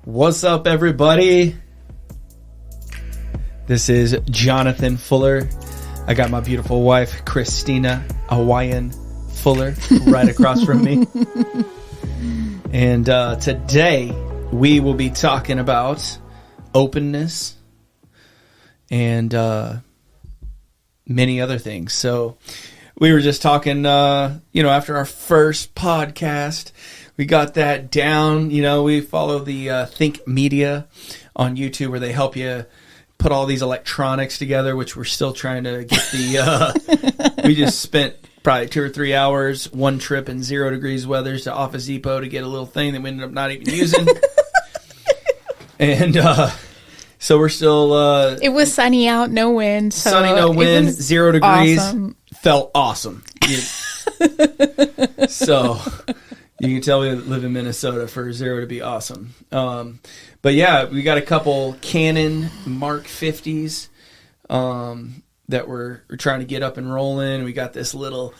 What's up, everybody? This is Jonathan Fuller. I got my beautiful wife, Christina Hawaiian Fuller, right across from me. And today we will be talking about openness and many other things. So we were just talking, after our first podcast, we got that down. We follow the Think Media on YouTube where they help you put all these electronics together, which we're still trying to get we just spent probably 2 or 3 hours, one trip in 0 degrees weather to Office Depot to get a little thing that we ended up not even using. And so we're still... it was sunny out, no wind. So sunny, no wind, 0 degrees. Awesome. Felt awesome. So you can tell we live in Minnesota for 0 to be awesome. But yeah, we got a couple Canon Mark 50s that we're trying to get up and rolling. We got this little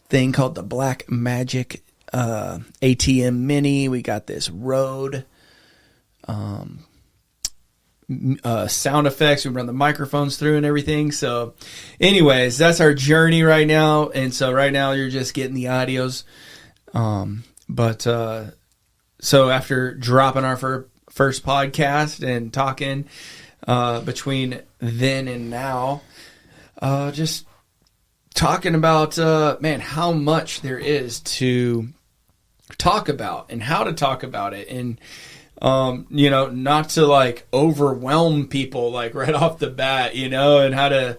thing called the Black Magic ATM Mini. We got this Rode sound effects. We run the microphones through and everything. So anyways, that's our journey right now. And so right now you're just getting the audios. So after dropping our first podcast and talking between then and now, just talking about, how much there is to talk about and how to talk about it. And, not to like overwhelm people like right off the bat, and how to,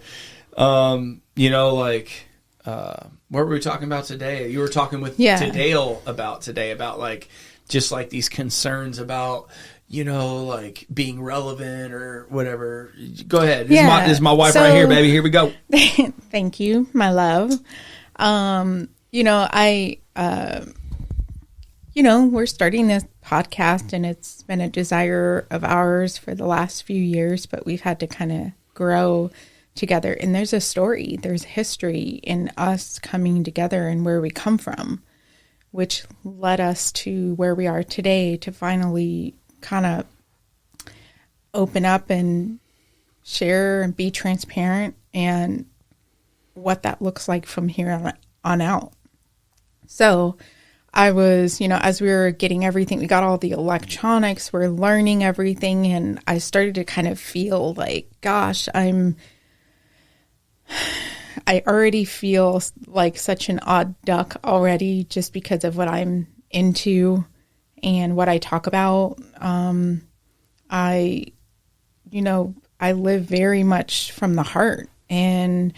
what were we talking about today? You were talking with Tadale about like, just like these concerns about, like being relevant or whatever. Go ahead. This is my wife right here, baby. Here we go. Thank you, my love. We're starting this podcast and it's been a desire of ours for the last few years, but we've had to kind of grow together. And there's a story, there's history in us coming together and where we come from, which led us to where we are today to finally kind of open up and share and be transparent and what that looks like from here on out. So I was, as we were getting everything, we got all the electronics, we're learning everything, and I started to kind of feel like, gosh, I already feel like such an odd duck already just because of what I'm into and what I talk about. I live very much from the heart, and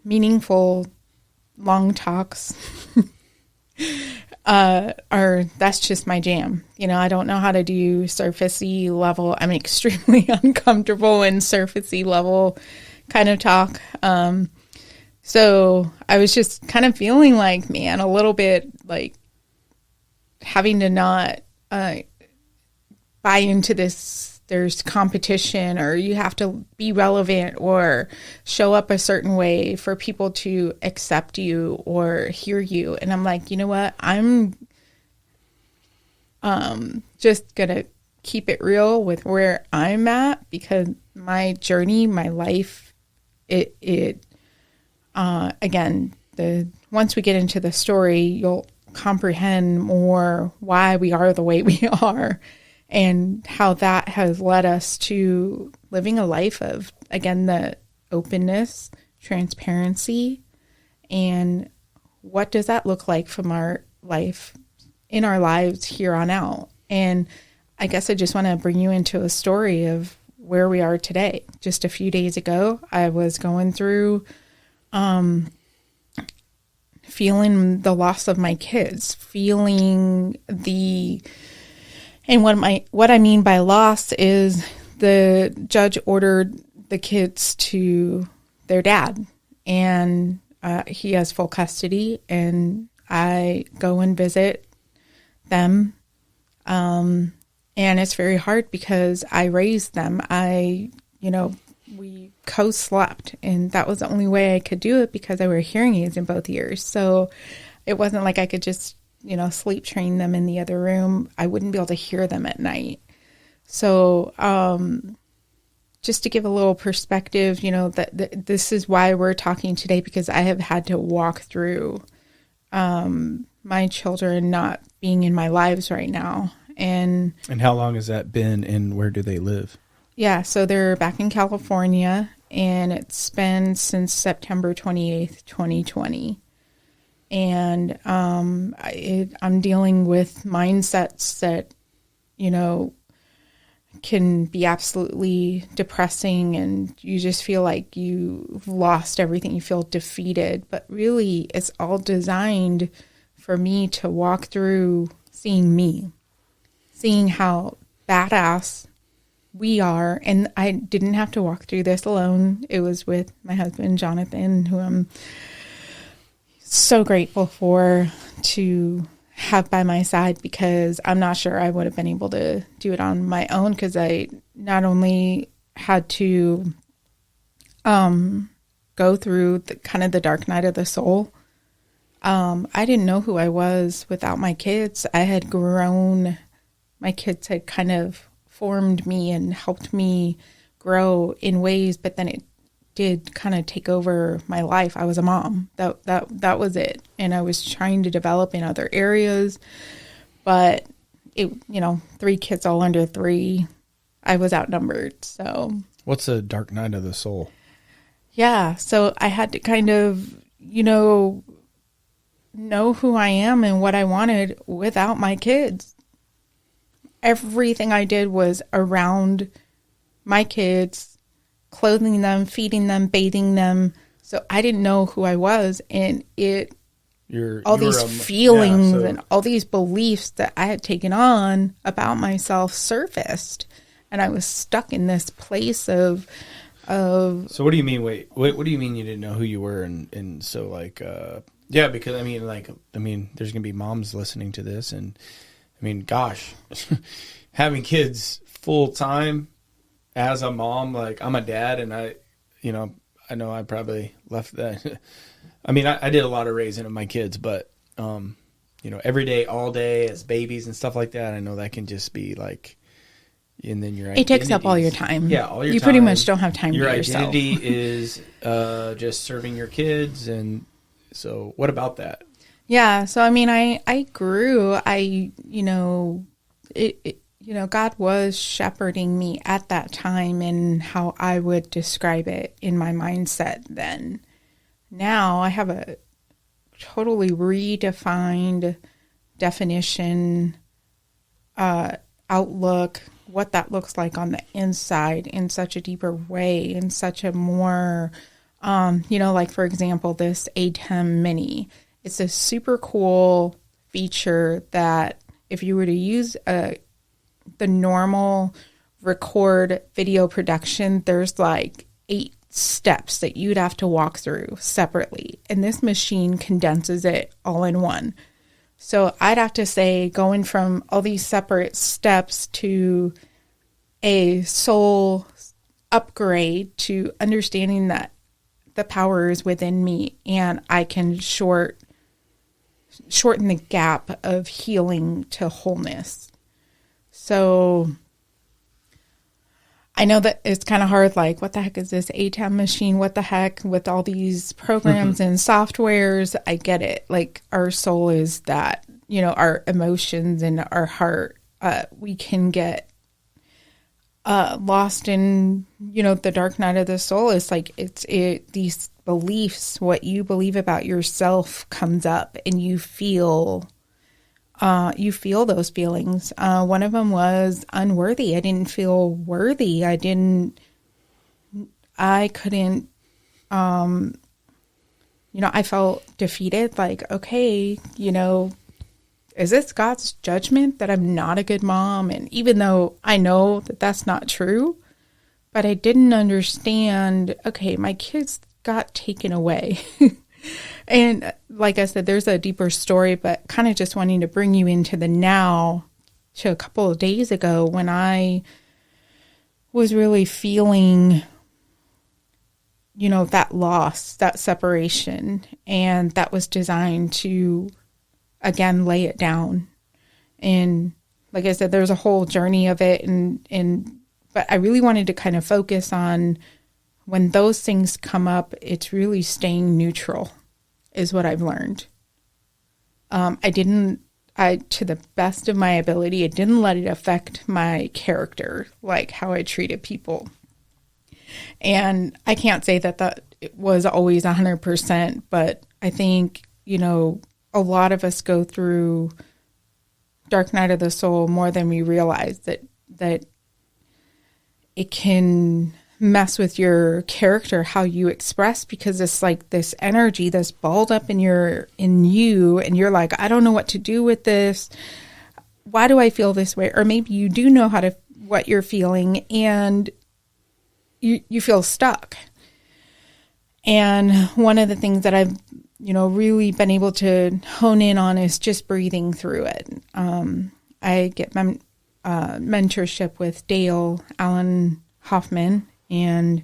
meaningful long talks that's just my jam. I don't know how to do surfacey level. I'm extremely uncomfortable in surfacey level kind of talk. So I was just kind of feeling like, man, a little bit like having to not buy into this. There's competition, or you have to be relevant or show up a certain way for people to accept you or hear you. And I'm like, you know what? I'm just going to keep it real with where I'm at, because my journey, my life, once we get into the story, you'll comprehend more why we are the way we are. And how that has led us to living a life of, again, the openness, transparency, and what does that look like from our life, in our lives here on out. And I guess I just want to bring you into a story of where we are today. Just a few days ago, I was going through feeling the loss of my kids, and what I mean by loss is the judge ordered the kids to their dad, and he has full custody, and I go and visit them. And it's very hard because I raised them. We co-slept, and that was the only way I could do it because I wear hearing aids in both ears. So it wasn't like I could just sleep train them in the other room, I wouldn't be able to hear them at night. So, just to give a little perspective, that this is why we're talking today, because I have had to walk through my children not being in my lives right now. And how long has that been, and where do they live? Yeah, so they're back in California, and it's been since September 28th, 2020. And I'm dealing with mindsets that, can be absolutely depressing, and you just feel like you've lost everything. You feel defeated, but really it's all designed for me to walk through seeing how badass we are. And I didn't have to walk through this alone. It was with my husband, Jonathan, who I'm so grateful for to have by my side, because I'm not sure I would have been able to do it on my own, because I not only had to go through the dark night of the soul. I didn't know who I was without my kids. I had grown. My kids had kind of formed me and helped me grow in ways, but then it did kind of take over my life. I was a mom. That was it. And I was trying to develop in other areas, but it, 3 kids all under 3, I was outnumbered. So what's a dark night of the soul? Yeah. So I had to kind of, know who I am and what I wanted without my kids. Everything I did was around my kids, clothing them, feeding them, bathing them. So I didn't know who I was. And all these feelings and all these beliefs that I had taken on about myself surfaced. And I was stuck in this place of. So what do you mean? Wait, what do you mean you didn't know who you were? And so because there's going to be moms listening to this, and gosh, having kids full time as a mom, I'm a dad, and I know I probably left that. I did a lot of raising of my kids, but, every day, all day as babies and stuff like that, I know that can just be and then your it takes up all your time. Yeah, all your you time. pretty much don't have time for yourself. Your identity is just serving your kids, and so what about that? Yeah, so I grew. God was shepherding me at that time, and how I would describe it in my mindset then. Now I have a totally redefined definition, outlook, what that looks like on the inside in such a deeper way, in such a more, for example, this ATEM Mini. It's a super cool feature that if you were to use the normal record video production, there's 8 steps that you'd have to walk through separately. And this machine condenses it all in one. So I'd have to say, going from all these separate steps to a soul upgrade to understanding that the power is within me, and I can shorten the gap of healing to wholeness. So I know that it's kind of hard, what the heck is this ATEM machine? What the heck with all these programs and softwares? I get it. Our soul is that, our emotions and our heart, we can get lost in, the dark night of the soul. It's these beliefs, what you believe about yourself comes up, and you feel those feelings. One of them was unworthy. I didn't feel worthy. I couldn't, I felt defeated. Okay, is this God's judgment that I'm not a good mom? And even though I know that that's not true, but I didn't understand, okay, my kids got taken away. And like I said, there's a deeper story, but kind of just wanting to bring you into the now to a couple of days ago when I was really feeling, that loss, that separation. And that was designed to again, lay it down. And like I said, there's a whole journey of it. But I really wanted to kind of focus on when those things come up, it's really staying neutral is what I've learned. To the best of my ability, it didn't let it affect my character, like how I treated people. And I can't say that it was always 100%, but I think, a lot of us go through dark night of the soul more than we realize, that it can mess with your character, how you express, because it's like this energy that's balled up in you, and you're like, I don't know what to do with this. Why do I feel this way? Or maybe you do know what you're feeling, and you feel stuck. And one of the things that I've, really been able to hone in on is just breathing through it. I get mentorship with Dale Allen Hoffman, and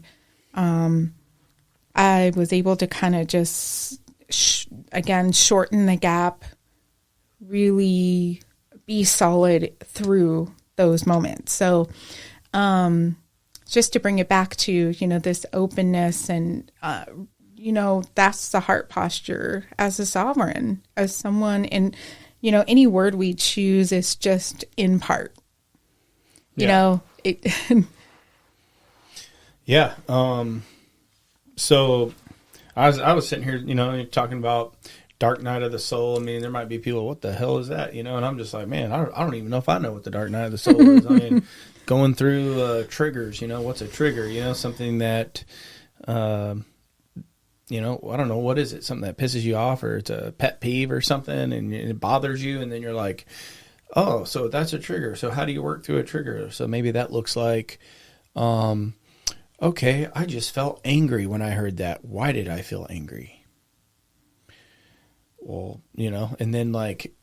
I was able to kind of just, again, shorten the gap, really be solid through those moments. So just to bring it back to, this openness and, that's the heart posture as a sovereign, as someone, and, any word we choose is just in part, it. Yeah. So I was sitting here, talking about dark night of the soul. I mean, there might be people, what the hell is that? And I'm just like, man, I don't even know if I know what the dark night of the soul is. I mean, going through triggers, what's a trigger? Something that, I don't know, what is it? Something that pisses you off, or it's a pet peeve or something, and it bothers you. And then you're like, oh, so that's a trigger. So how do you work through a trigger? So maybe that looks like, okay, I just felt angry when I heard that. Why did I feel angry? Well, and then like,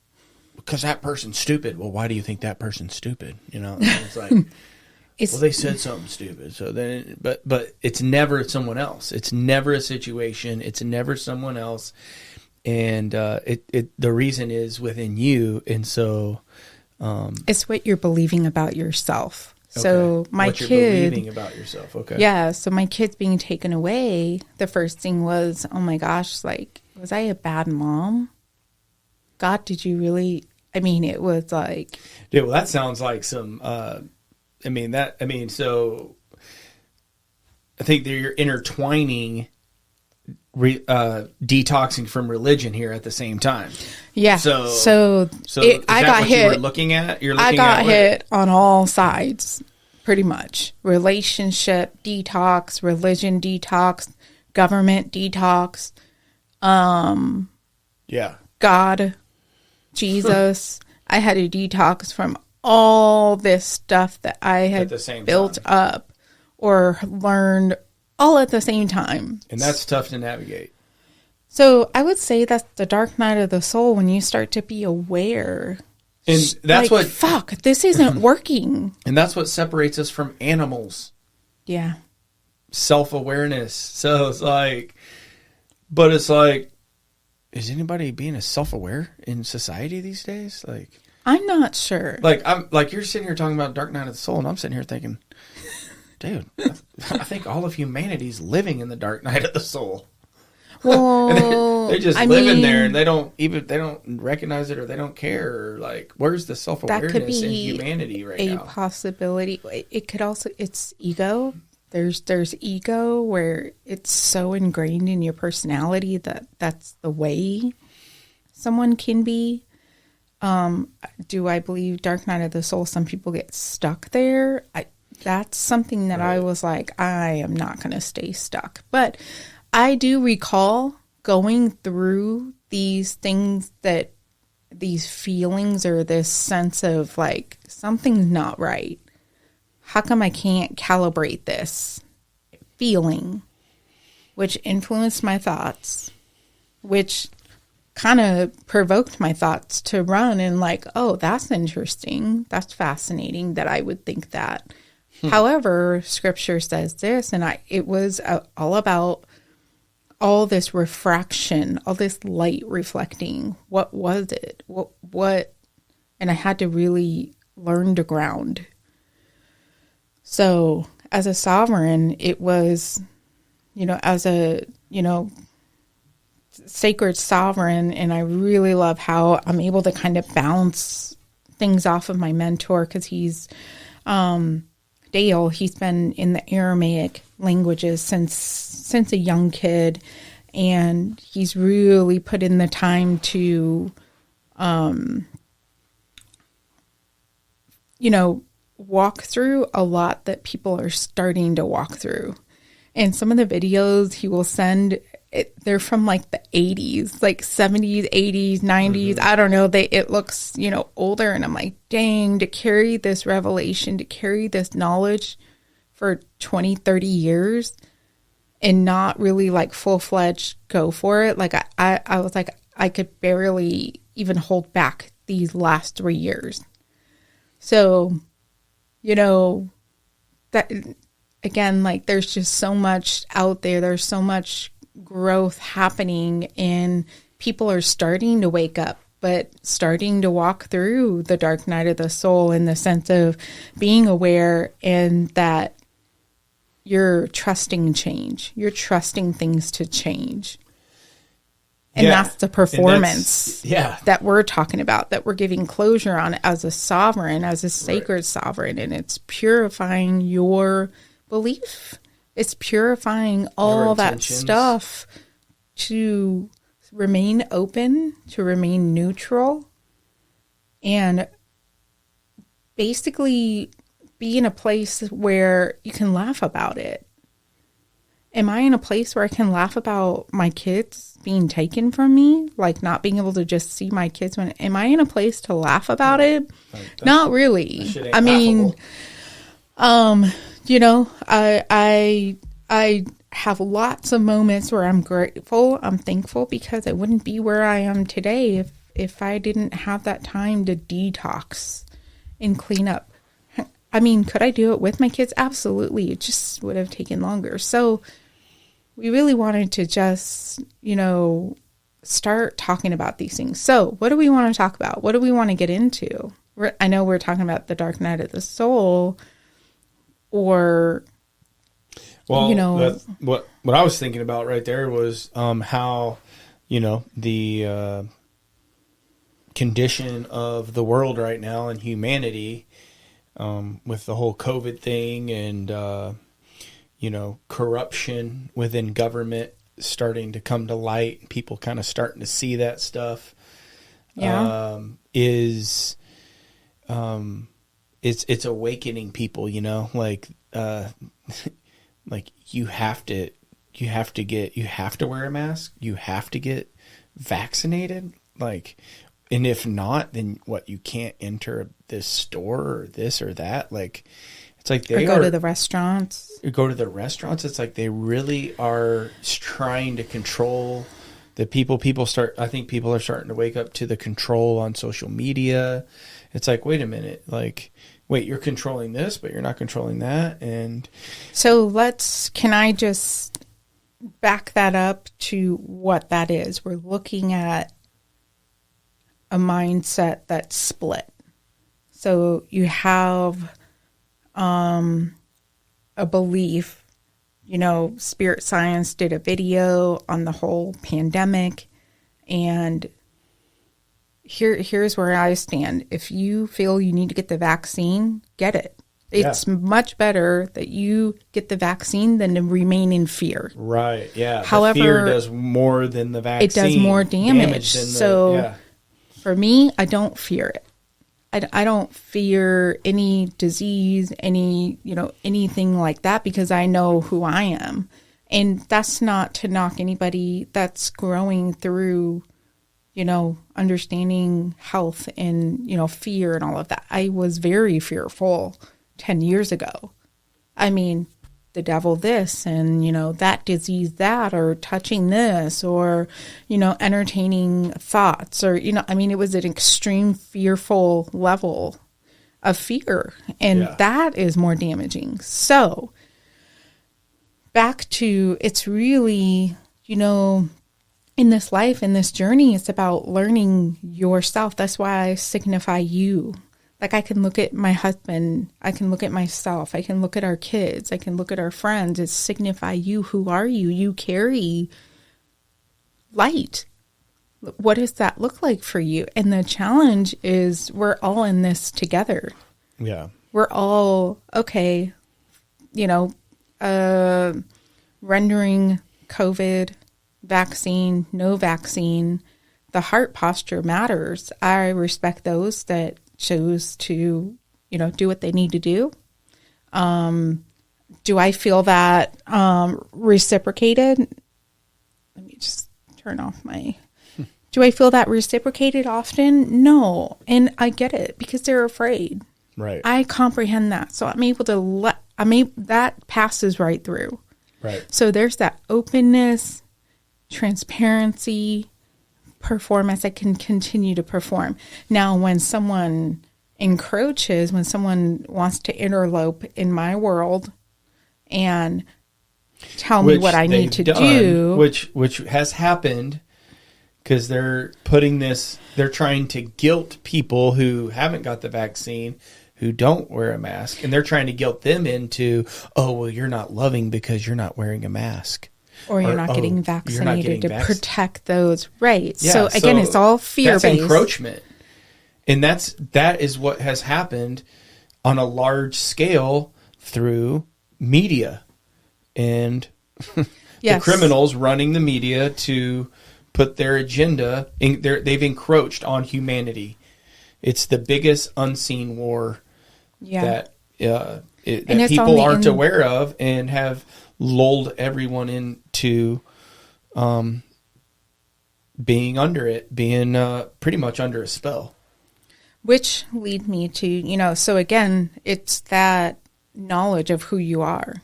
because that person's stupid. Well, why do you think that person's stupid? And it's like, well, they said something stupid. So then, but it's never someone else. It's never a situation. It's never someone else. And the reason is within you. And so, it's what you're believing about yourself. Okay. So my what you're kid, believing about yourself. Okay. Yeah. So my kid's being taken away. The first thing was, oh my gosh, like, was I a bad mom? God, did you really? I mean, it was like, dude, well, that sounds like some, so I think that you're intertwining detoxing from religion here at the same time. Yeah. So I got hit. You were looking at? I got hit on all sides, pretty much. Relationship detox, religion detox, government detox. Yeah. God, Jesus. I had to detox from all this stuff that I had built up or learned all at the same time. And that's tough to navigate. So I would say that's the dark night of the soul, when you start to be aware. And that's like, fuck, this isn't working. And that's what separates us from animals. Yeah. Self-awareness. So it's like, but it's like, is anybody being as self-aware in society these days? Like, I'm not sure. Like you're sitting here talking about dark night of the soul, and I'm sitting here thinking, dude, I think all of humanity's living in the dark night of the soul. Well, they're just living there, and they don't recognize it, or they don't care. Or like, where's the self-awareness in humanity right now? A possibility. It could also, it's ego. There's ego where it's so ingrained in your personality that that's the way someone can be. Do I believe dark night of the soul? Some people get stuck there. That's something that I was like, I am not going to stay stuck. But I do recall going through these things, that these feelings, or this sense of like, something's not right. How come I can't calibrate this feeling, which influenced my thoughts, which kind of provoked my thoughts to run and like, oh, that's interesting. That's fascinating that I would think that. However, scripture says this, and it was all about all this refraction, all this light reflecting. What was it? What? And I had to really learn to ground. So as a sovereign, it was, as a, sacred sovereign. And I really love how I'm able to kind of bounce things off of my mentor, because he's, Dale, he's been in the Aramaic languages since a young kid, and he's really put in the time to, walk through a lot that people are starting to walk through. And some of the videos he will send, they're from like the 80s, like 70s, 80s, 90s. I don't know. It looks, older. And I'm like, dang, to carry this revelation, to carry this knowledge for 20, 30 years and not really like full-fledged go for it. Like I was like, I could barely even hold back these last 3 years. So, that again, like there's just so much out there. There's so much growth happening, and people are starting to wake up, but starting to walk through the dark night of the soul in the sense of being aware, and that you're trusting change. You're trusting things to change. And that's the performance that we're talking about, that we're giving closure on as a sovereign, as a sacred sovereign. And it's purifying your belief. It's purifying all that stuff to remain open, to remain neutral, and basically be in a place where you can laugh about it. Am I in a place where I can laugh about my kids being taken from me? Like not being able to just see my kids? Am I in a place to laugh about it? Not really. I mean, I have lots of moments where I'm grateful, I'm thankful, because I wouldn't be where I am today if I didn't have that time to detox and clean up. I mean, could I do it with my kids? Absolutely. It just would have taken longer. So we really wanted to just, start talking about these things. So what do we want to talk about? What do we want to get into? I know we're talking about the dark night of the soul, or, what I was thinking about right there was how, the condition of the world right now and humanity, with the whole COVID thing and, corruption within government starting to come to light, people kind of starting to see that stuff, it's awakening people, like you have to wear a mask, you have to get vaccinated, and if not, then what, you can't enter this store or this or that, it's like they go to the restaurants. It's like they really are trying to control the people. I think people are starting to wake up to the control on social media. It's like, wait a minute, wait, you're controlling this, but you're not controlling that. And so can I just back that up to what that is? We're looking at a mindset that's split. So you have a belief, Spirit Science did a video on the whole pandemic, and here's where I stand. If you feel you need to get the vaccine, get it. It's much better that you get the vaccine than to remain in fear. Right, yeah. However, the fear does more than the vaccine. It does more damage. For me, I don't fear it. I don't fear any disease, anything like that, because I know who I am. And that's not to knock anybody that's growing through, understanding health and, fear and all of that. I was very fearful 10 years ago. I mean, the devil this and, that disease that, or touching this, or, entertaining thoughts, or, it was an extreme fearful level of fear. And that is more damaging. So back to, it's really in this life, in this journey, it's about learning yourself. That's why I signify you. Like, I can look at my husband, I can look at myself, I can look at our kids, I can look at our friends. It's signify you. Who are you? You carry light. What does that look like for you? And the challenge is we're all in this together. Yeah. We're all, okay, rendering COVID, vaccine, no vaccine, the heart posture matters. I respect those that chose to, do what they need to do. Do I feel that reciprocated? Let me just turn off my... Do I feel that reciprocated often? No. And I get it because they're afraid. Right. I comprehend that. So I'm able to that passes right through. Right. So there's that openness, transparency, performance. I can continue to perform. Now, when someone encroaches, when someone wants to interlope in my world and tell me what I need to do, which has happened, because they're trying to guilt people who haven't got the vaccine, who don't wear a mask, and they're trying to guilt them into, oh, well, you're not loving because you're not wearing a mask. Or you're not getting vaccinated to protect those. Right. Yeah, so again, it's all fear-based. That's encroachment. And that is what has happened on a large scale through media and the criminals running the media to put their agenda in. They've encroached on humanity. It's the biggest unseen war that people aren't aware of, and have lulled everyone into being under it, being pretty much under a spell. Which lead me to, so again, it's that knowledge of who you are.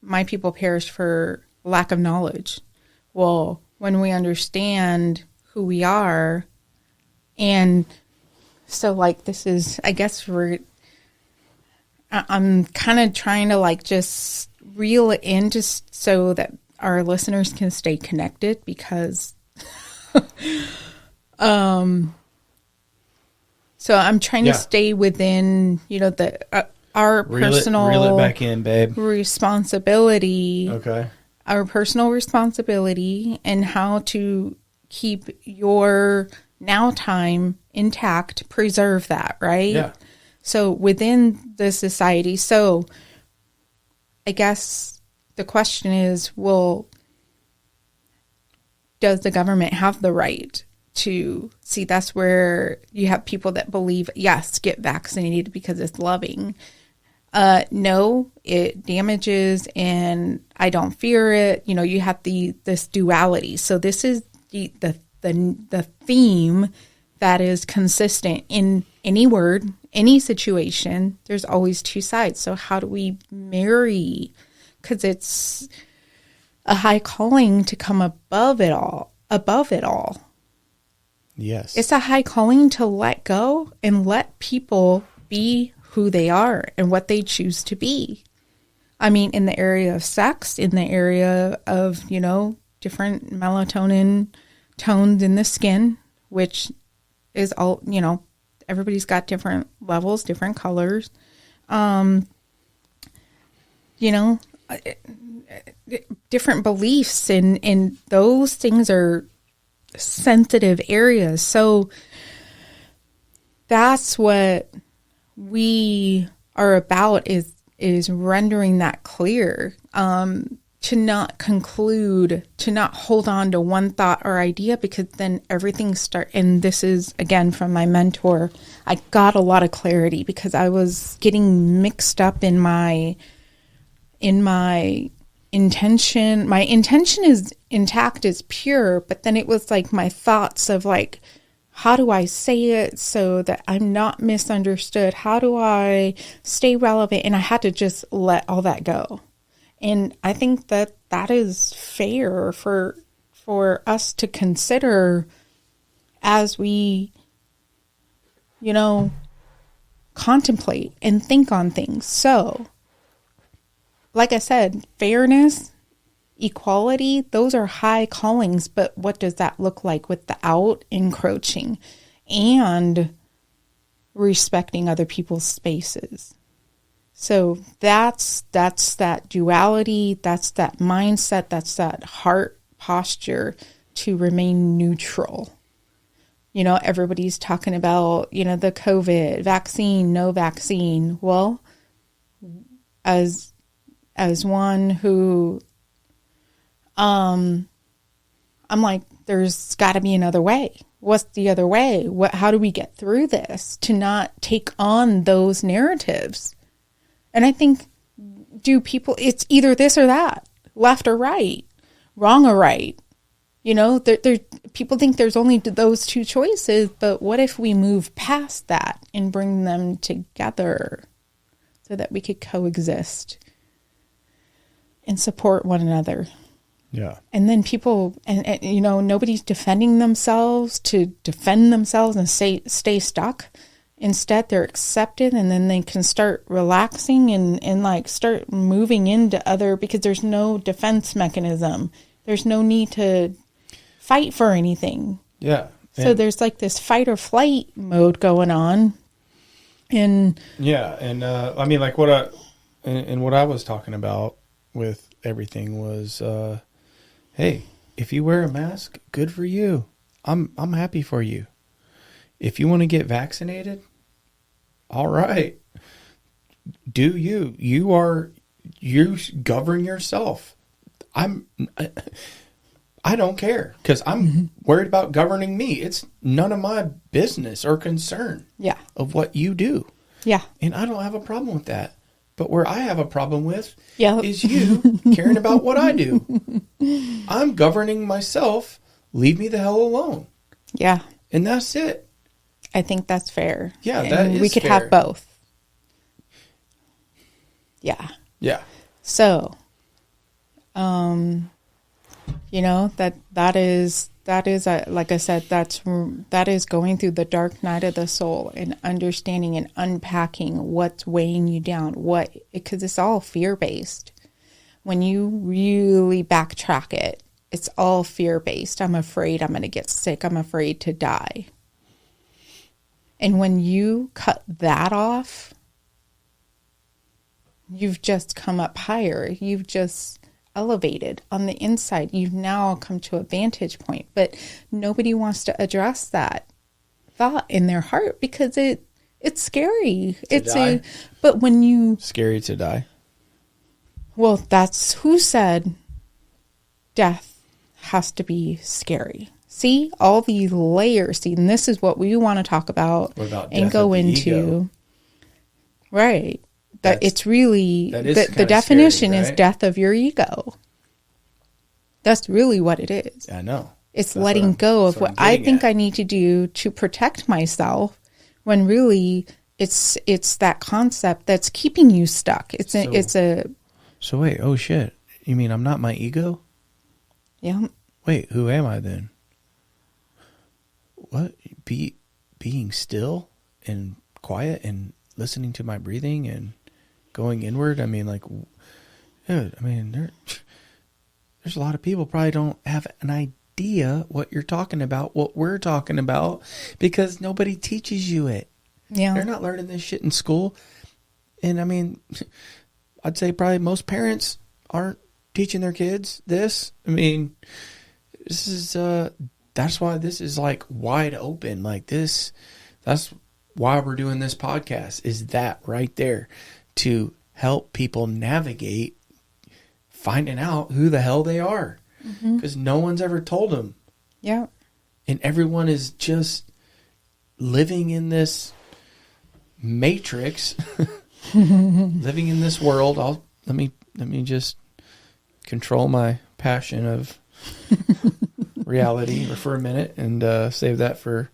My people perish for lack of knowledge. Well, when we understand who we are, and so this is, I guess I'm kind of trying to just reel it in just so that our listeners can stay connected, because so I'm trying to stay within, our personal reel it back in, babe. Responsibility. Okay. Our personal responsibility, and how to keep your now time intact, preserve that, right? Yeah. So within the society, so I guess the question is, does the government have the right to see? That's where you have people that believe, yes, get vaccinated because it's loving. No, it damages, and I don't fear it. You have this duality. So this is the theme that is consistent in any word, any situation. There's always two sides. So how do we marry? Because it's a high calling to come above it all. Yes. It's a high calling to let go and let people be who they are and what they choose to be. I mean, in the area of sex, in the area of, different melatonin tones in the skin, which is all, everybody's got different levels, different colors. Different beliefs, and those things are sensitive areas. So that's what we are about, is rendering that clear, to not conclude, to not hold on to one thought or idea, because then everything and this is again from my mentor. I got a lot of clarity because I was getting mixed up in my intention. My intention is intact, is pure, but then it was my thoughts of how do I say it so that I'm not misunderstood? How do I stay relevant? And I had to just let all that go. And I think that is fair for us to consider as we, contemplate and think on things. So, like I said, fairness, equality, those are high callings, but what does that look like without encroaching and respecting other people's spaces? So that's that duality, that's that mindset, that's that heart posture to remain neutral. You know, everybody's talking about, you know, the COVID vaccine, no vaccine. Well, as one who, I'm like, there's got to be another way. What's the other way? How do we get through this to not take on those narratives? And I think, it's either this or that, left or right, wrong or right. You know, people think there's only those two choices, but what if we move past that and bring them together so that we could coexist and support one another? Yeah. And then people, and you know, nobody's defending themselves to defend themselves and stay stuck. Instead, they're accepted, and then they can start relaxing and like start moving into other, because there's no defense mechanism. There's no need to fight for anything. Yeah. So there's like this fight or flight mode going on. And yeah. And, I mean, like what I was talking about with everything was, hey, if you wear a mask, good for you. I'm happy for you. If you want to get vaccinated, all right. Do you. You govern yourself. I don't care, because I'm worried about governing me. It's none of my business or concern of what you do. Yeah. And I don't have a problem with that. But where I have a problem with Yep. is you caring about what I do. I'm governing myself. Leave me the hell alone. Yeah. And that's it. I think that's fair. Yeah, and that is we could fair. have both. Yeah. Yeah. So, you know, that is like I said, that is going through the dark night of the soul and understanding and unpacking what's weighing you down, because it's all fear-based. When you really backtrack it, it's all fear-based. I'm afraid I'm going to get sick. I'm afraid to die. And when you cut that off, you've just come up higher. You've just elevated on the inside. You've now come to a vantage point, but nobody wants to address that thought in their heart because it's scary. But when you scary to die. Well, that's who said death has to be scary. See, all these layers. See, and this is what we want to talk about and go into. Ego? Right. That it's really the definition scary, right? Is death of your ego. That's really what it is. I know. It's letting go of what I think I need to do to protect myself, when really it's that concept that's keeping you stuck. So wait, oh shit. You mean I'm not my ego? Yeah. Wait, who am I then? What? Being still and quiet and listening to my breathing and going inward. I mean, like, dude, I mean, there's a lot of people probably don't have an idea what you're talking about, what we're talking about, because nobody teaches you it. Yeah. They're not learning this shit in school. And I mean, I'd say probably most parents aren't teaching their kids this. I mean, this is, that's why this is like wide open like this. That's why we're doing this podcast, is that right there, to help people navigate finding out who the hell they are, because no one's ever told them. Yeah. And everyone is just living in this matrix, living in this world. Let me just control my passion of reality for a minute and save that for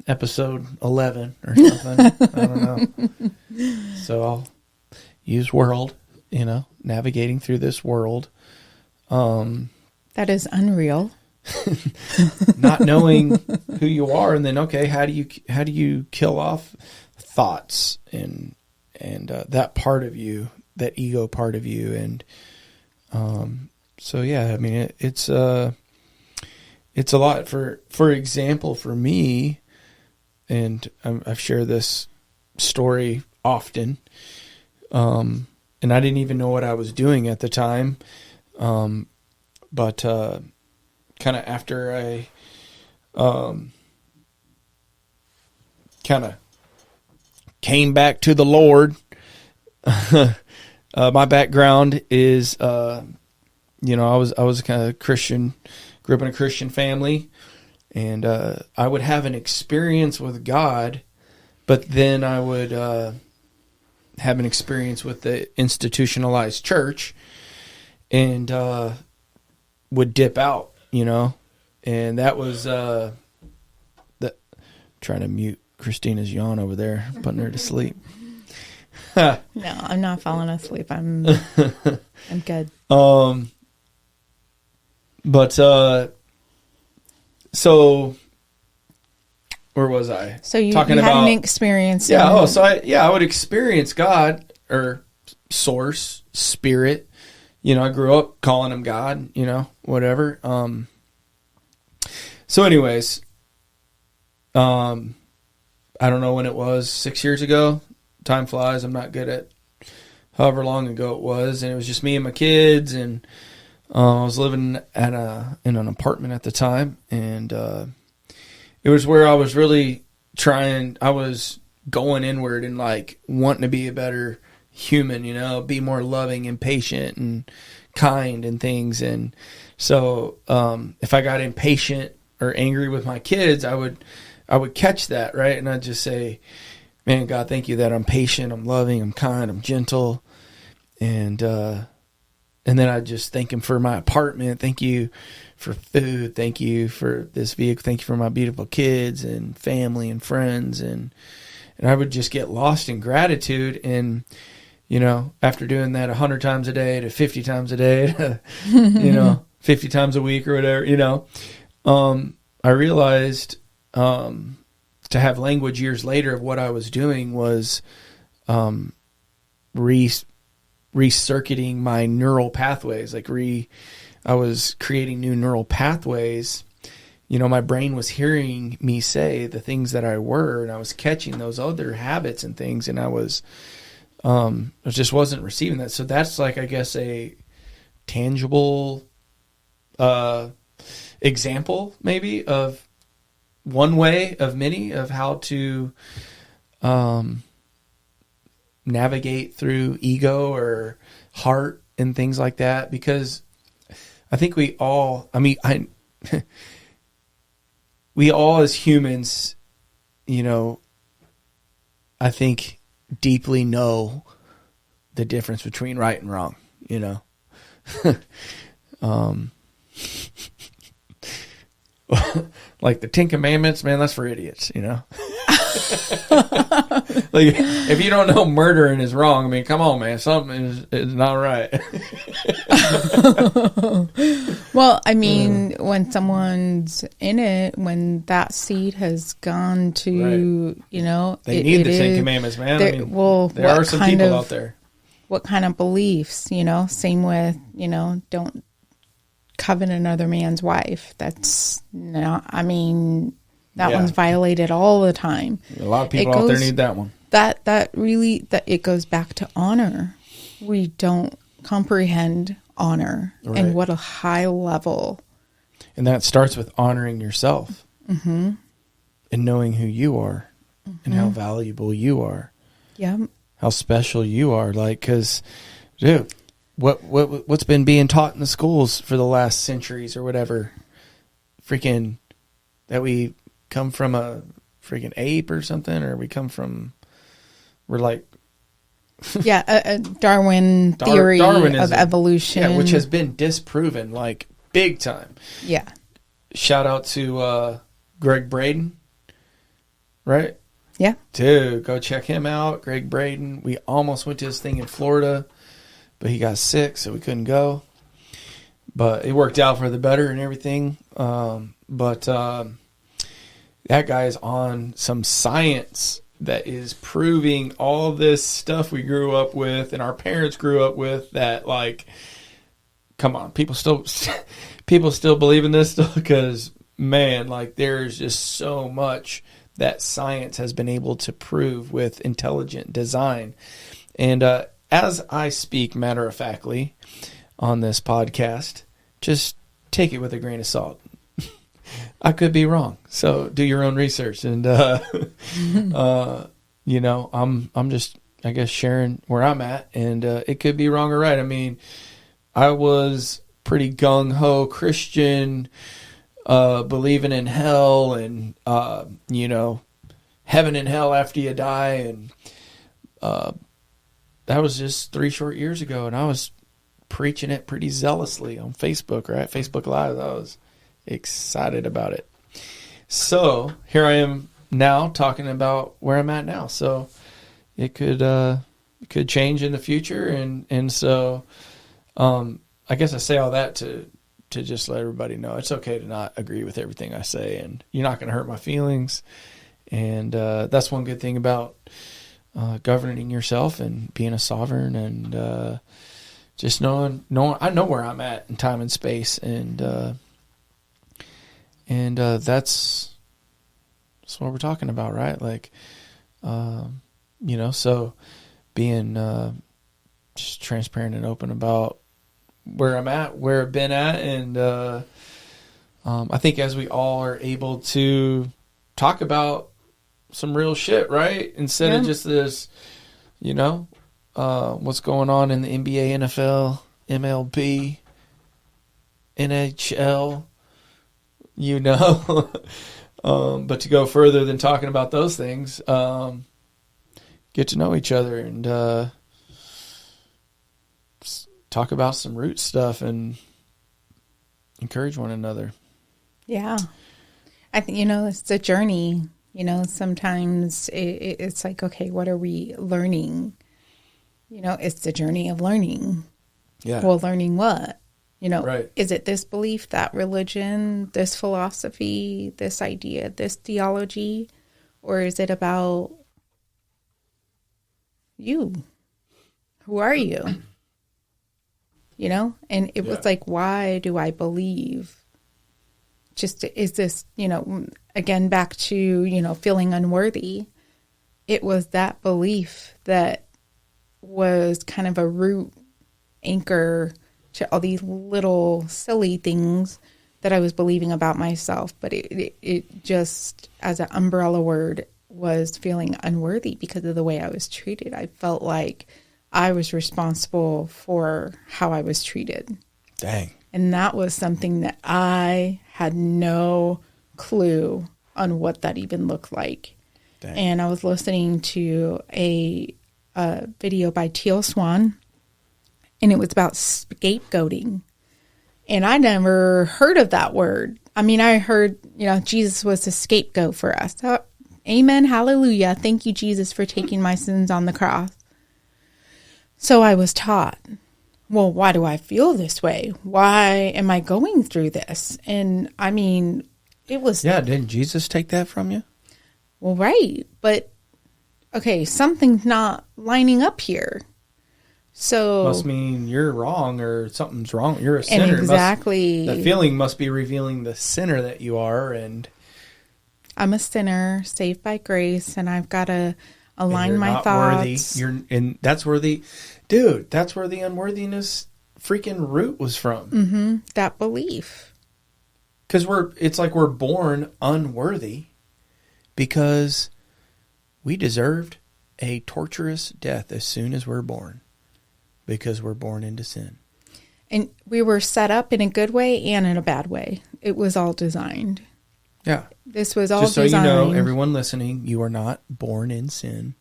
episode 11 or something. I don't know. So I'll use world, navigating through this world. That is unreal. Not knowing who you are, and then okay, how do you kill off thoughts and that part of you, that ego part of you, and So yeah, I mean, it's a lot. For example, for me, and I've shared this story often, and I didn't even know what I was doing at the time, but kind of after I kind of came back to the Lord, my background is, I was kind of Christian, grew up in a Christian family, and I would have an experience with God, but then I would have an experience with the institutionalized church, and would dip out, and that was trying to mute Christina's yawn over there, putting her to sleep. No, I'm not falling asleep. I'm good. But so where was I? So you had an experience. Yeah. I would experience God or source, spirit. I grew up calling him God, whatever. So anyways, I don't know when it was, 6 years ago. Time flies. I'm not good at however long ago it was. And it was just me and my kids. And I was living in an apartment at the time. And it was where I was really I was going inward and like wanting to be a better human, be more loving and patient and kind and things. And so if I got impatient or angry with my kids, I would catch that, right? And I'd just say, man, God, thank you that I'm patient, I'm loving, I'm kind, I'm gentle. And then I'd just thank him for my apartment. Thank you for food. Thank you for this vehicle. Thank you for my beautiful kids and family and friends. And I would just get lost in gratitude. And, after doing that 100 times a day to 50 times a day to, 50 times a week or whatever, I realized to have language years later of what I was doing was recircuiting my neural pathways. I was creating new neural pathways. My brain was hearing me say the things that I were, and I was catching those other habits and things, and I just wasn't receiving that. So that's like, I guess, a tangible example maybe of one way of many of how to navigate through ego or heart and things like that, because I think we all as humans, I think deeply know the difference between right and wrong, like the 10 Commandments, man, that's for idiots, Like, if you don't know murdering is wrong, I mean, come on, man, something is not right. Well, I mean, when someone's in it, when that seed has gone to, right. They need the 10 Commandments, man. There are some people out there. What kind of beliefs, same with, don't covet another man's wife. That's not, that one's violated all the time. A lot of people out there need that one. That it goes back to honor. We don't comprehend honor, right, and what a high level. And that starts with honoring yourself, mm-hmm, and knowing who you are, mm-hmm, and how valuable you are. Yep. How special you are. Like, because, dude, what's been being taught in the schools for the last centuries or whatever? Freaking that we come from a freaking ape or something, or we're like a Darwin theory of evolution, which has been disproven like big time. Yeah. Shout out to Greg Braden, right? Yeah. Dude, go check him out. Greg Braden. We almost went to his thing in Florida, but he got sick, so we couldn't go. But it worked out for the better and everything. But that guy is on some science that is proving all this stuff we grew up with and our parents grew up with, that like come on, people still believe in this still, because man, like there's just so much that science has been able to prove with intelligent design. And as I speak matter-of-factly on this podcast, just take it with a grain of salt. I could be wrong, so do your own research. And you know, I'm just, I guess, sharing where I'm at, and it could be wrong or right. I mean, I was pretty gung-ho Christian, believing in hell and, you know, heaven and hell after you die. And that was just 3 short years ago. And I was preaching it pretty zealously on Facebook, right? Facebook Live. I was excited about it. So here I am now talking about where I'm at now. So it could change in the future. And so, I guess I say all that to just let everybody know it's okay to not agree with everything I say, and you're not going to hurt my feelings. And that's one good thing about governing yourself and being a sovereign, and just knowing I know where I'm at in time and space, and that's what we're talking about, right? Like, you know, so being just transparent and open about where I'm at, where I've been at, and I think as we all are able to talk about some real shit, right? Instead of just this, you know, what's going on in the NBA, NFL, MLB, NHL, you know. But to go further than talking about those things, get to know each other and talk about some root stuff and encourage one another. Yeah. I think, you know, it's a journey. You know, sometimes it's like, okay, what are we learning? You know, it's the journey of learning. Yeah. Well, learning what? You know, right. Is it this belief, that religion, this philosophy, this idea, this theology? Or is it about you? Who are you? You know, and it was like, why do I believe? Just, is this, you know, again, back to, you know, feeling unworthy. It was that belief that was kind of a root anchor to all these little silly things that I was believing about myself. But it just, as an umbrella word, was feeling unworthy because of the way I was treated. I felt like I was responsible for how I was treated. Dang. And that was something that I had no clue on what that even looked like. Dang. And I was listening to a video by Teal Swan, and it was about scapegoating. And I never heard of that word. I mean, I heard, you know, Jesus was the scapegoat for us. Amen. Hallelujah. Thank you, Jesus, for taking my sins on the cross. So I was taught, well, why do I feel this way? Why am I going through this? And I mean, it was... Yeah, didn't Jesus take that from you? Well, right. But, okay, something's not lining up here. So... Must mean you're wrong or something's wrong. You're a sinner. And exactly. That feeling must be revealing the sinner that you are. And I'm a sinner, saved by grace, and I've got to align my thoughts. And that's where that's where the unworthiness freaking root was from. Mm-hmm. That belief. Because it's like we're born unworthy because we deserved a torturous death as soon as we're born because we're born into sin. And we were set up in a good way and in a bad way. It was all designed. Yeah. This was all just so designed. You know, everyone listening, you are not born in sin.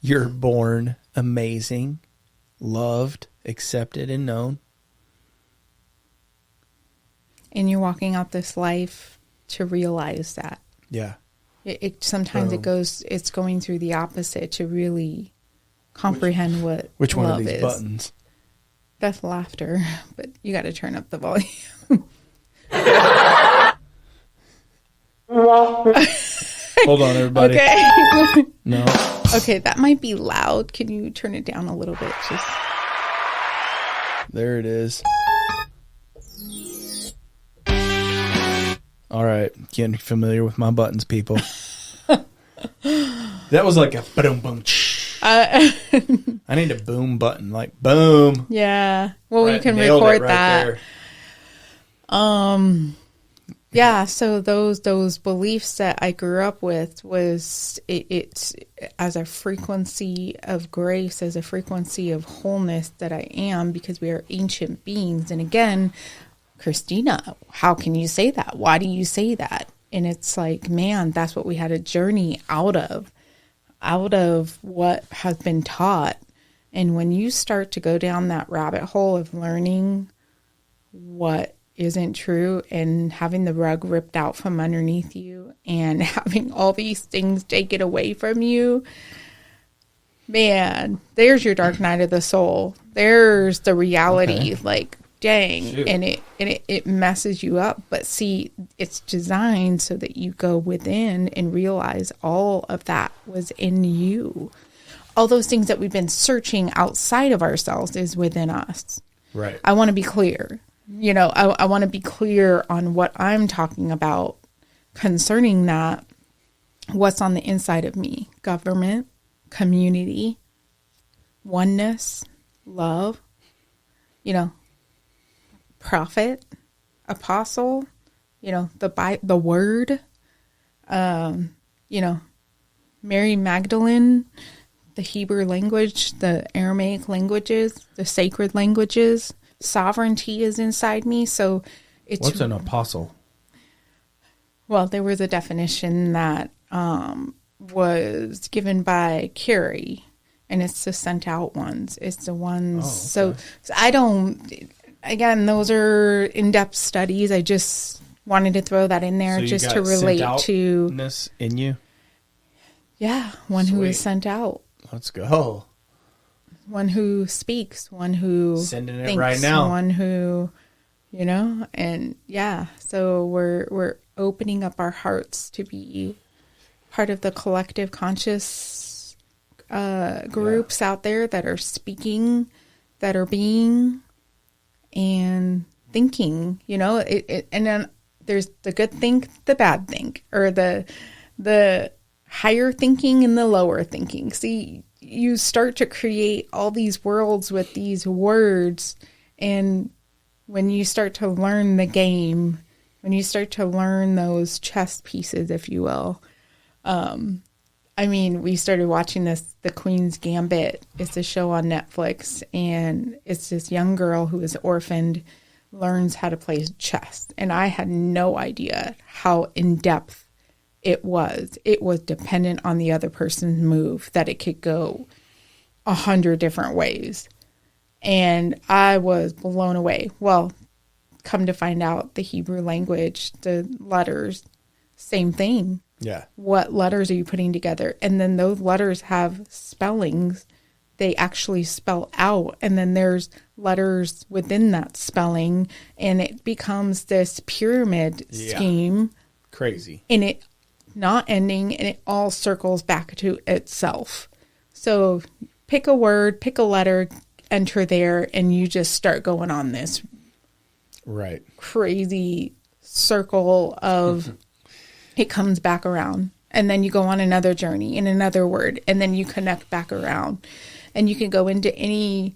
You're born amazing, loved, accepted, and known. And you're walking out this life to realize that. Yeah. It sometimes it's going through the opposite to really comprehend which one of these is. Buttons? That's laughter, but you got to turn up the volume. Hold on, everybody. Okay. No. Okay, that might be loud. Can you turn it down a little bit? There it is. All right. Getting familiar with my buttons, people. That was like a boom, boom. I need a boom button, like boom. Yeah. Well, Right, we can nailed it record right that. there. Yeah, so those beliefs that I grew up with was it's as a frequency of grace, as a frequency of wholeness that I am, because we are ancient beings. And again, Christina, how can you say that? Why do you say that? And it's like, man, that's what we had a journey out of what has been taught. And when you start to go down that rabbit hole of learning what isn't true and having the rug ripped out from underneath you and having all these things taken away from you, man, there's your dark night of the soul. There's the reality. Okay. Like, dang. Shoot. And it messes you up. But see, it's designed so that you go within and realize all of that was in you. All those things that we've been searching outside of ourselves is within us. Right. I want to be clear. You know, I want to be clear on what I'm talking about concerning that. What's on the inside of me? Government, community, oneness, love, you know, prophet, apostle, you know, the word, you know, Mary Magdalene, the Hebrew language, the Aramaic languages, the sacred languages. Sovereignty is inside me. So it's What's an apostle? Well, there was a definition that was given by Carrie, and it's the sent out ones. It's the ones. Oh, okay. So I don't, again, those are in-depth studies. I just wanted to throw that in there So you just got to relate sent to, outness in you. yeah, one who is Sweet. sent out, Let's go. one who speaks, one who Sending it thinks, right now. one who, you know, and yeah, so we're opening up our hearts to be part of the collective conscious groups out there that are speaking, that are being and thinking, you know, and then there's the good think, the bad think, or the higher thinking and the lower thinking. See, you start to create all these worlds with these words, and when you start to learn the game, when you start to learn those chess pieces, if you will, I mean, we started watching The Queen's Gambit. It's a show on Netflix, and it's this young girl who is orphaned, learns how to play chess. And I had no idea how in-depth it was. It was dependent on the other person's move, that it could go 100 different ways. And I was blown away. Well, come to find out, the Hebrew language, the letters, same thing. Yeah. What letters are you putting together? And then those letters have spellings. They actually spell out. And then there's letters within that spelling. And it becomes this pyramid scheme. Crazy. And it not ending, and it all circles back to itself. So pick a word, pick a letter, enter there, and you just start going on this Right. crazy circle of it comes back around. And then you go on another journey in another word, and then you connect back around. And you can go into any,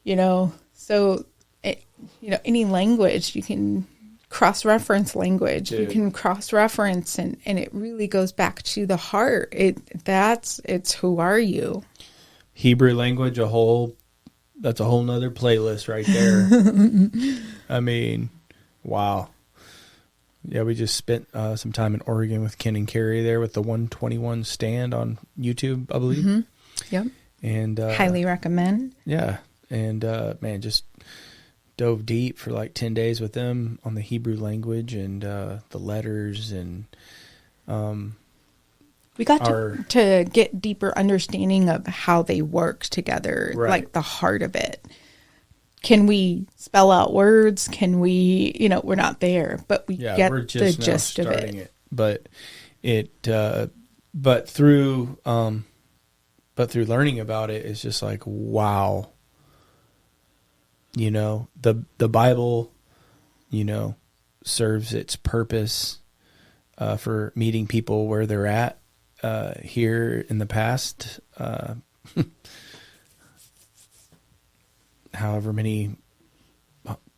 you know, so, you know, any language, you can cross-reference language. Dude. You can cross-reference, and it really goes back to the heart. It's who are you? Hebrew language, that's a whole nother playlist right there. I mean, wow. Yeah, we just spent some time in Oregon with Ken and Carrie there with the 121 stand on YouTube, I believe. Mm-hmm. Yep. And Highly recommend. yeah. And man, just dove deep for like 10 days with them on the Hebrew language and the letters, and we got to get deeper understanding of how they work together, Right. like the heart of it. Can we spell out words? Can we, you know, we're not there, but we get we're the just now gist of starting it. But through learning about it, it's just like, wow. You know, the Bible, you know, serves its purpose for meeting people where they're at here in the past, however many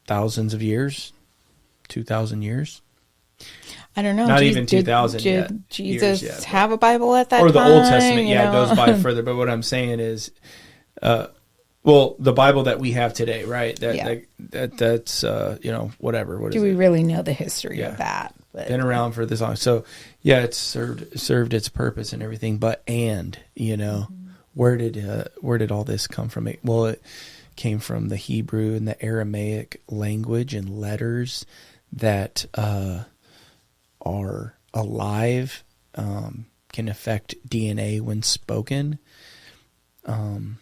thousands of years, 2,000 years. I don't know. Not even 2,000 yet. Did Jesus years yet, have a Bible at that time? Or the Old Testament, it goes by further. But what I'm saying is, well, the Bible that we have today, right? That's whatever. What Do we really know the history of that? But been around for this long. So, yeah, it's served its purpose and everything. But, where did all this come from? Well, it came from the Hebrew and the Aramaic language and letters that are alive, can affect DNA when spoken. I'm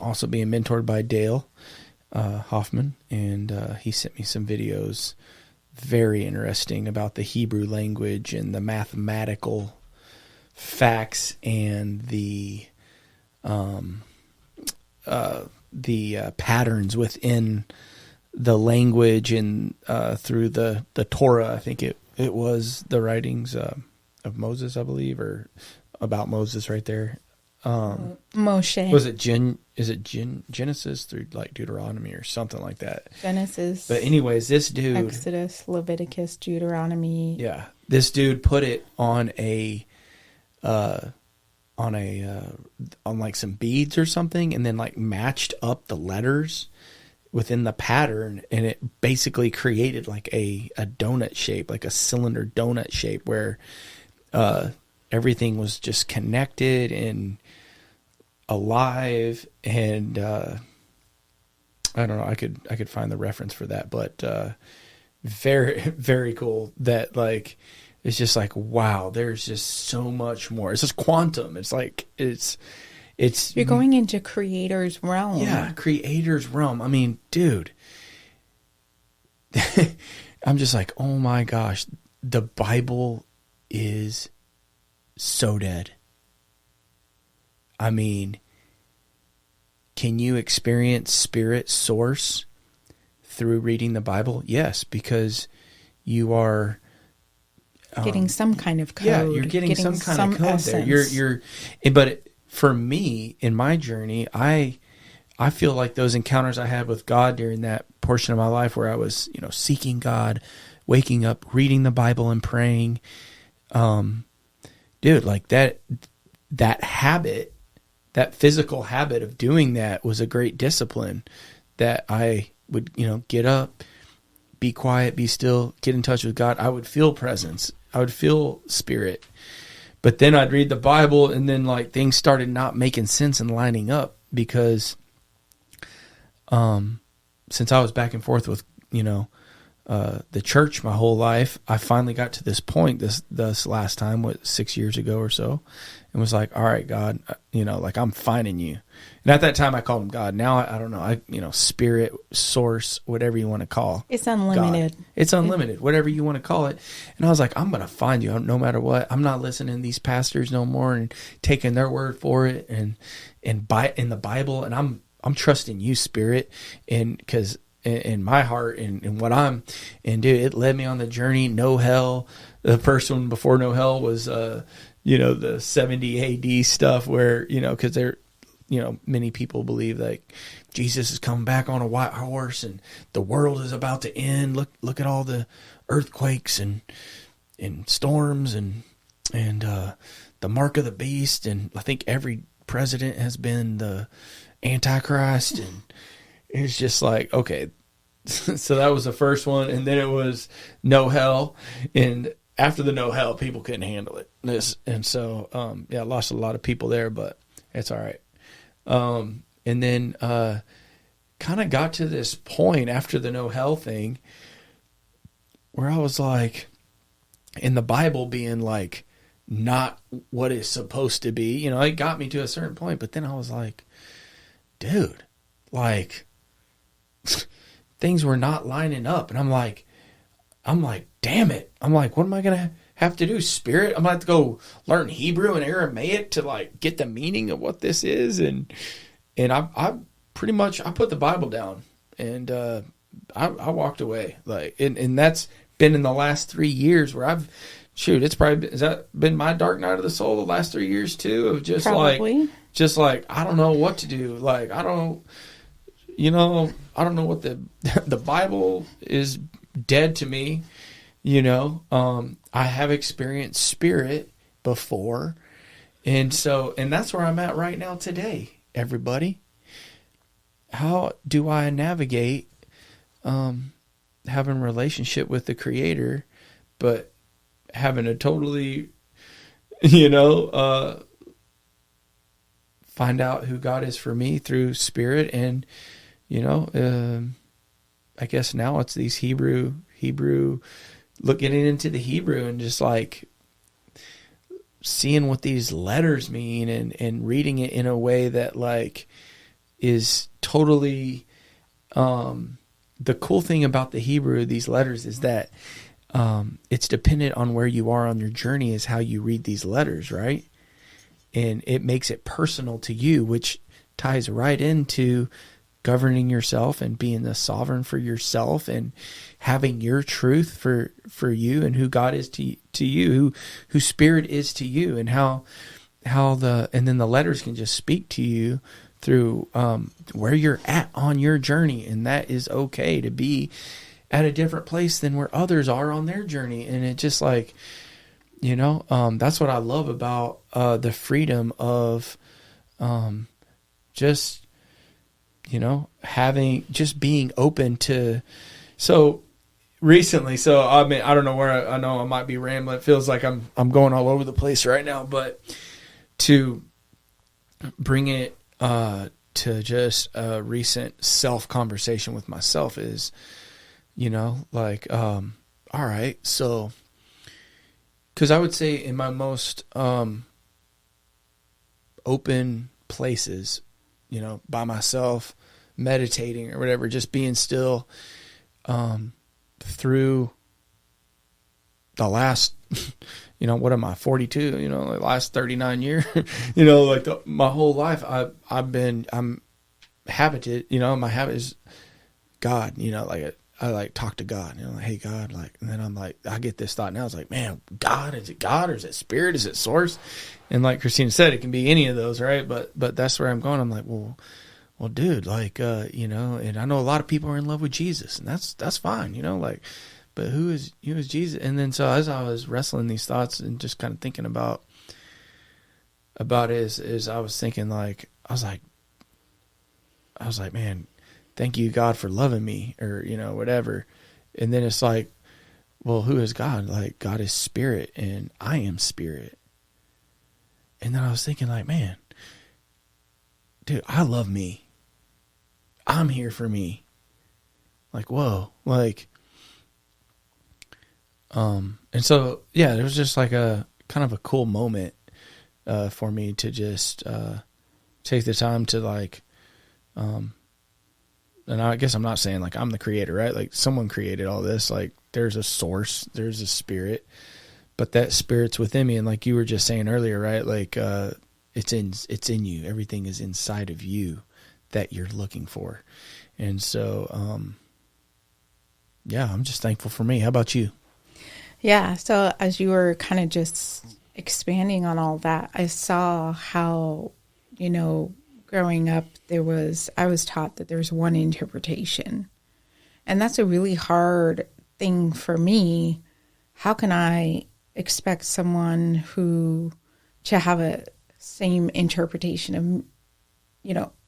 also being mentored by Dale Hoffman, and he sent me some videos, very interesting, about the Hebrew language and the mathematical facts and the patterns within the language and through the Torah. I think it was the writings of Moses, I believe, or about Moses right there. Moshe. Was it Genesis through like Deuteronomy or something like that? Genesis. But anyways, this dude, Exodus, Leviticus, Deuteronomy. Yeah. This dude put it on like some beads or something, and then like matched up the letters within the pattern, and it basically created like a donut shape, like a cylinder donut shape, where everything was just connected and alive. And I don't know, I could find the reference for that, but very, very cool that like it's just like, wow, there's just so much more. It's just quantum. It's like it's you're going into creator's realm. Yeah, creator's realm. I mean, dude, I'm just like, oh my gosh, the Bible is so dead. I mean, can you experience spirit source through reading the Bible? Yes, because you are getting some kind of code. Yeah, you're getting some kind of code essence. there. But for me, in my journey, I feel like those encounters I had with God during that portion of my life where I was, seeking God, waking up, reading the Bible and praying, dude, like that habit, that physical habit of doing that was a great discipline that I would, get up, be quiet, be still, get in touch with God. I would feel presence. I would feel spirit. But then I'd read the Bible, and then like things started not making sense and lining up, because since I was back and forth with, the church my whole life, I finally got to this point this last time, 6 years ago or so, and was like, all right, God, like I'm finding you. And at that time I called him God. Now I don't know, spirit, source, whatever you want to call. It's unlimited. God. It's unlimited, whatever you want to call it. And I was like, I'm going to find you no matter what. I'm not listening to these pastors no more and taking their word for it and buy in the Bible. And I'm trusting you, Spirit, and because in my heart and what and dude, it led me on the journey. No hell. The first one before no hell was the 70 AD stuff where, because they're, many people believe like Jesus is coming back on a white horse and the world is about to end. Look at all the earthquakes and storms and the mark of the beast. And I think every president has been the Antichrist, and it's just like, okay. So that was the first one. And then it was no hell. And after the no hell, people couldn't handle it. And so, I lost a lot of people there, but it's all right. And then kind of got to this point after the no hell thing where I was like, in the Bible being like not what it's supposed to be, it got me to a certain point, but then I was like, dude, like things were not lining up. And I'm like, damn it. I'm like, what am I going to have to do, Spirit? I'm going to have to go learn Hebrew and Aramaic to like get the meaning of what this is. And I pretty much, I put the Bible down And I walked away. Like, and that's been in the last 3 years where it's probably, has that been my dark night of the soul the last 3 years too? Of just Probably. like, I don't know what to do. Like, I don't know what the Bible is dead to me. I have experienced spirit before. And that's where I'm at right now today, everybody. How do I navigate having a relationship with the Creator, but having a totally, find out who God is for me through spirit? And, I guess now it's these Hebrew, getting into the Hebrew and just like seeing what these letters mean and reading it in a way that like is totally, the cool thing about the Hebrew, these letters, is that it's dependent on where you are on your journey is how you read these letters, right? And it makes it personal to you, which ties right into governing yourself and being the sovereign for yourself and having your truth for you and who God is to you, who spirit is to you, and and then the letters can just speak to you through where you're at on your journey. And that is okay to be at a different place than where others are on their journey. And it just like, that's what I love about the freedom of just, being open to. So recently, I mean, I don't know where I know I might be rambling. It feels like I'm going all over the place right now, but to bring it to just a recent self-conversation with myself is, all right, so, because I would say in my most open places, by myself, meditating or whatever, just being still, through the last, what am I, 42, the last 39 years, my whole life, I'm habited, my habit is God, I like talk to God, like, hey God, like, and then I'm like, I get this thought now. It's like, man, is it God or is it spirit? Is it source? And like Christina said, it can be any of those, right? But that's where I'm going. I'm like, well, dude, like, and I know a lot of people are in love with Jesus, and that's fine, but who is Jesus? And then so as I was wrestling these thoughts and just kind of thinking about it, is I was thinking like, I was like, man, thank you, God, for loving me, or, whatever. And then it's like, well, who is God? Like, God is spirit, and I am spirit. And then I was thinking like, man, dude, I love me. I'm here for me. Like, whoa, like, and so, yeah, there was just like a kind of a cool moment, for me to just, take the time to like, and I guess I'm not saying like I'm the creator, right? Like someone created all this, like there's a source, there's a spirit, but that spirit's within me. And like you were just saying earlier, right? Like, it's in you. Everything is inside of you that you're looking for. And so, yeah, I'm just thankful for me. How about you? Yeah. So as you were kind of just expanding on all that, I saw how, growing up, I was taught that there's one interpretation. And that's a really hard thing for me. How can I expect someone to have a same interpretation of,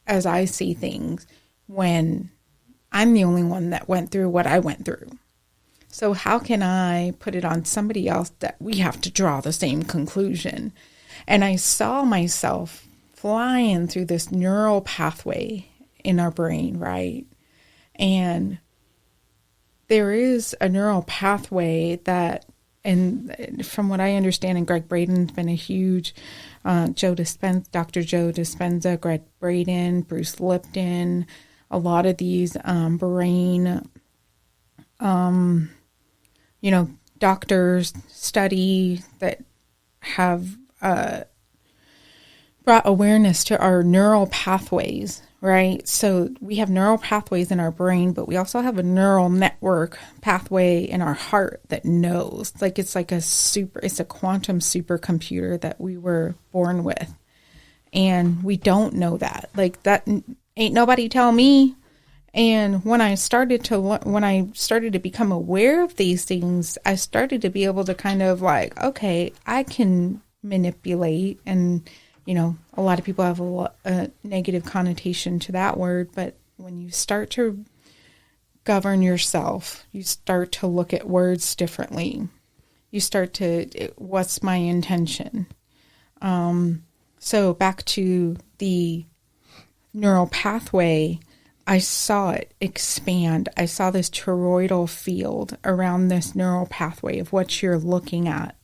as I see things, when I'm the only one that went through what I went through? So how can I put it on somebody else that we have to draw the same conclusion? And I saw myself flying through this neural pathway in our brain, right? And there is a neural pathway that, and from what I understand, and Greg Braden's been a huge, Dr. Joe Dispenza, Greg Braden, Bruce Lipton, a lot of these brain, doctors study that have brought awareness to our neural pathways, right? So we have neural pathways in our brain, but we also have a neural network pathway in our heart that knows. Like it's a quantum supercomputer that we were born with. And we don't know that. Like that ain't nobody tell me. And when I started to become aware of these things, I started to be able to kind of like, okay, I can manipulate. And, you know, a lot of people have a negative connotation to that word. But when you start to govern yourself, you start to look at words differently. You start to, what's my intention? So back to the neural pathway, I saw it expand. I saw this toroidal field around this neural pathway of what you're looking at.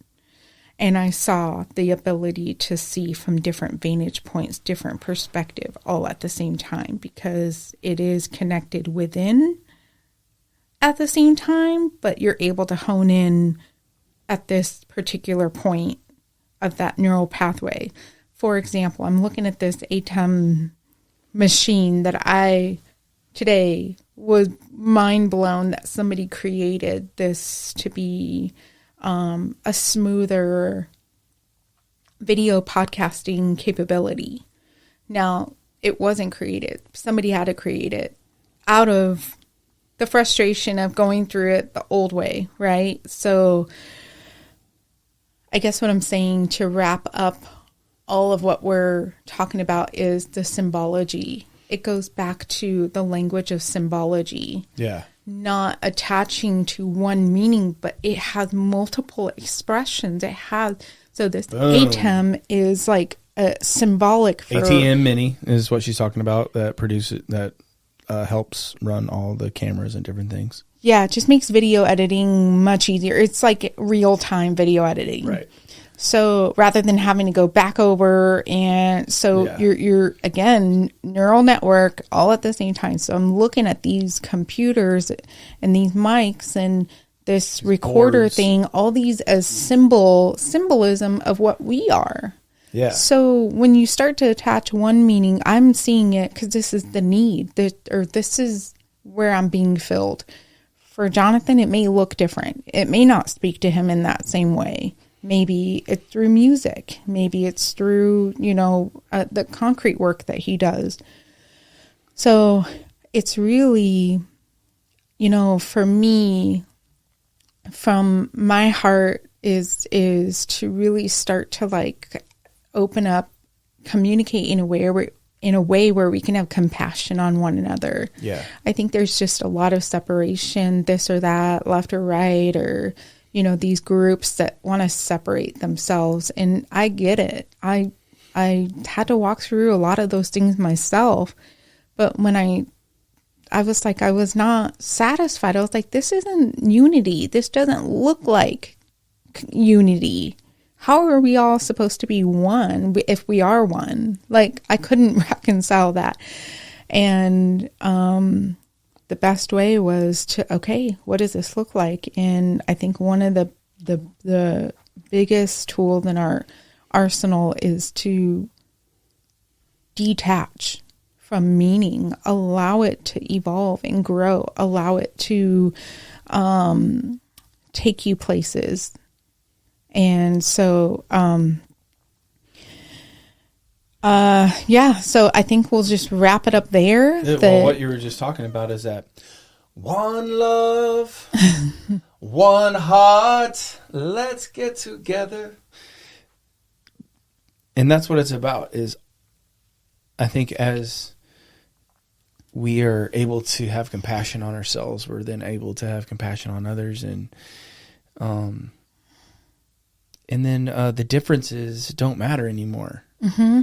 And I saw the ability to see from different vantage points, different perspective, all at the same time, because it is connected within at the same time, but you're able to hone in at this particular point of that neural pathway. For example, I'm looking at this ATEM machine that I today was mind blown that somebody created this to be a smoother video podcasting capability. Now, it wasn't created. Somebody had to create it out of the frustration of going through it the old way, right? So I guess what I'm saying to wrap up all of what we're talking about is the symbology. It goes back to the language of symbology. Yeah. Not attaching to one meaning, but it has multiple expressions. So this ATEM is like a symbolic for ATM Mini is what she's talking about, that helps run all the cameras and different things. Yeah, it just makes video editing much easier. It's like real-time video editing. Right. So rather than having to go back over, and so you're again, neural network all at the same time. So I'm looking at these computers and these mics and this recorder boards thing, all these as symbolism of what we are. Yeah. So when you start to attach one meaning, I'm seeing it because this is the need, this is where I'm being filled. For Jonathan, it may look different. It may not speak to him in that same way. Maybe it's through music. Maybe it's through, the concrete work that he does. So it's really, for me, from my heart is to really start to like open up, communicate in a way where we can have compassion on one another. Yeah. I think there's just a lot of separation, this or that, left or right, or these groups that want to separate themselves. And I get it. I had to walk through a lot of those things myself. But when I was like, I was not satisfied. I was like, this isn't unity. This doesn't look like unity. How are we all supposed to be one if we are one? Like, I couldn't reconcile that. And, the best way was to, okay, what does this look like? And I think one of the biggest tools in our arsenal is to detach from meaning, allow it to evolve and grow, allow it to take you places. And so, so I think we'll just wrap it up there. Well, what you were just talking about is that one love, one heart, let's get together. And that's what it's about, is I think as we are able to have compassion on ourselves, we're then able to have compassion on others. And then the differences don't matter anymore. Mm-hmm.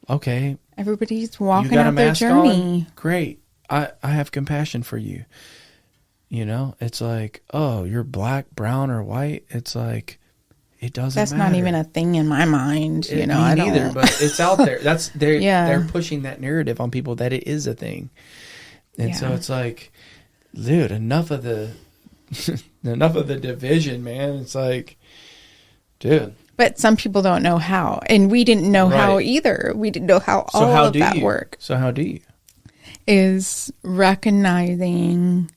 Okay. Everybody's walking out their journey. On? Great. I have compassion for you. It's like, oh, you're black, brown, or white. It's like, it doesn't matter. That's not even a thing in my mind. Me neither, but it's out there. They're pushing that narrative on people that it is a thing. And so it's like, dude, enough of the division, man. It's like, dude. But some people don't know how. And we didn't know how either. We didn't know how all of that worked. So how do you? is recognizing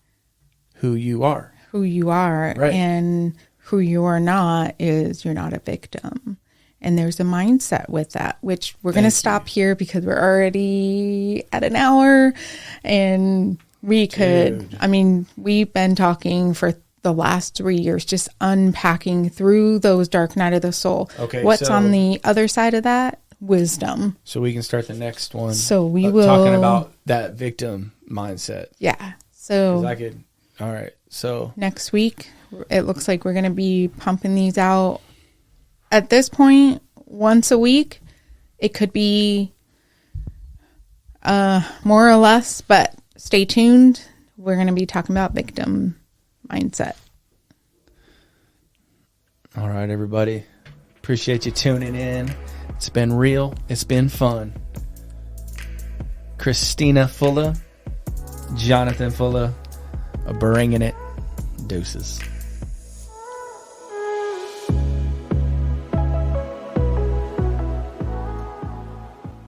who you are. Right. And who you are not is you're not a victim. And there's a mindset with that, which we're going to stop here because we're already at an hour, and we could, we've been talking for the last 3 years, just unpacking through those dark night of the soul. Okay. What's on the other side of that? Wisdom. So we can start the next one. So we will talking about that victim mindset. Yeah. So all right. So next week, it looks like we're going to be pumping these out at this point once a week. It could be more or less, but stay tuned. We're going to be talking about victim mindset. All right, everybody. Appreciate you tuning in. It's been real. It's been fun. Christina Fuller, Jonathan Fuller, bringing it. Deuces.